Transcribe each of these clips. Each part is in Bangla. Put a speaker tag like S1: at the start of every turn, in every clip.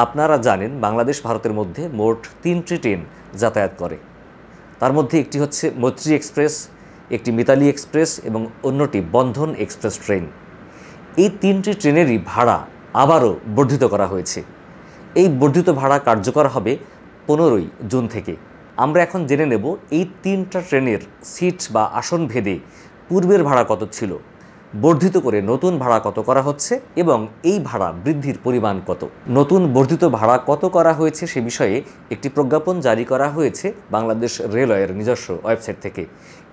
S1: আপনারা জানেন বাংলাদেশ ভারতের মধ্যে মোট 3টি ট্রেন যাতায়াত করে। তার মধ্যে একটি হচ্ছে মৈত্রী এক্সপ্রেস, একটি মিতালি এক্সপ্রেস এবং অন্যটি বন্ধন এক্সপ্রেস ট্রেন। এই 3টি ট্রেনেরই ভাড়া আবারও বর্ধিত করা হয়েছে। এই বর্ধিত ভাড়া কার্যকর হবে 15ই জুন থেকে। আমরা এখন জেনে নেব এই 3টা ট্রেনের সিট বা আসন ভেদে পূর্বের ভাড়া কত ছিল, বর্ধিত করে নতুন ভাড়া কত করা হচ্ছে এবং এই ভাড়া বৃদ্ধির পরিমাণ কত। নতুন বর্ধিত ভাড়া কত করা হয়েছে সে বিষয়ে একটি প্রজ্ঞাপন জারি করা হয়েছে বাংলাদেশ রেলওয়ের নিজস্ব ওয়েবসাইট থেকে।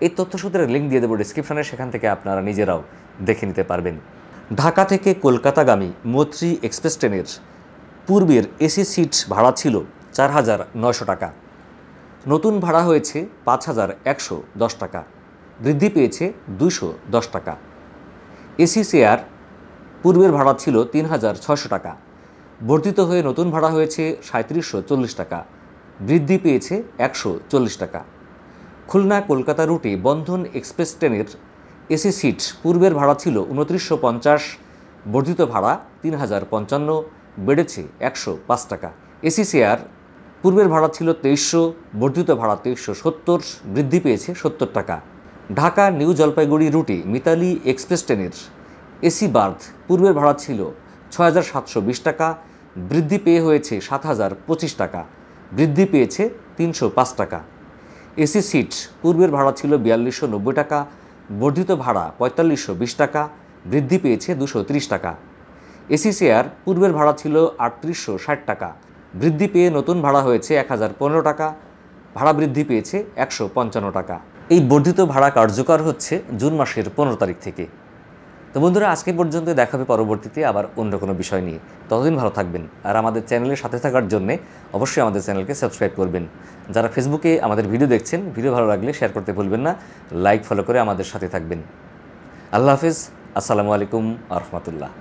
S1: এই তথ্যসূত্রের লিঙ্ক দিয়ে দেবো ডিসক্রিপশনে, সেখান থেকে আপনারা নিজেরাও দেখে নিতে পারবেন। ঢাকা থেকে কলকাতাগামী মৈত্রী এক্সপ্রেস ট্রেনের পূর্বের এসি সিট ভাড়া ছিল 4,900 টাকা, নতুন ভাড়া হয়েছে 5,110 টাকা, বৃদ্ধি পেয়েছে 210 টাকা। এসি চেয়ার পূর্বের ভাড়া ছিল 3,600 টাকা, বর্ধিত হয়ে নতুন ভাড়া হয়েছে 3,740 টাকা, বৃদ্ধি পেয়েছে 140 টাকা। খুলনা কলকাতা রুটে বন্ধন এক্সপ্রেস ট্রেনের এসি সিট পূর্বের ভাড়া ছিল 2,950, বর্ধিত ভাড়া 3,055, বেড়েছে 105 টাকা। এসি চেয়ার পূর্বের ভাড়া ছিল 2,300, বর্ধিত ভাড়া 2,370, বৃদ্ধি পেয়েছে 70 টাকা। ঢাকা নিউ জলপাইগুড়ি রুটে মিতালি এক্সপ্রেস ট্রেনের এসি বার্থ পূর্বের ভাড়া ছিল 6,720 টাকা, বৃদ্ধি পেয়ে হয়েছে 7,025 টাকা, বৃদ্ধি পেয়েছে 305 টাকা। এসি সিট পূর্বের ভাড়া ছিল 4,290 টাকা, বর্ধিত ভাড়া 4,520 টাকা, বৃদ্ধি পেয়েছে 230 টাকা। এসি চেয়ার পূর্বের ভাড়া ছিল 3,860 টাকা, বৃদ্ধি পেয়ে নতুন ভাড়া হয়েছে 1,015 টাকা, ভাড়া বৃদ্ধি পেয়েছে 155 টাকা। এই বর্ধিত ভাড়া কার্যকর হচ্ছে জুন মাসের 15 তারিখ থেকে। তো বন্ধুরা, আজকে পর্যন্ত দেখা হবে পরবর্তীতে আবার অন্য কোনো বিষয় নিয়ে। ততদিন ভালো থাকবেন, আর আমাদের চ্যানেলের সাথে থাকার জন্য অবশ্যই আমাদের চ্যানেলকে সাবস্ক্রাইব করবেন। যারা ফেসবুকে আমাদের ভিডিও দেখছেন, ভিডিও ভালো লাগলে শেয়ার করতে ভুলবেন না, লাইক ফলো করে আমাদের সাথে থাকবেন। আল্লাহ হাফেজ, আসসালামু আলাইকুম আ রহমতুল্লাহ।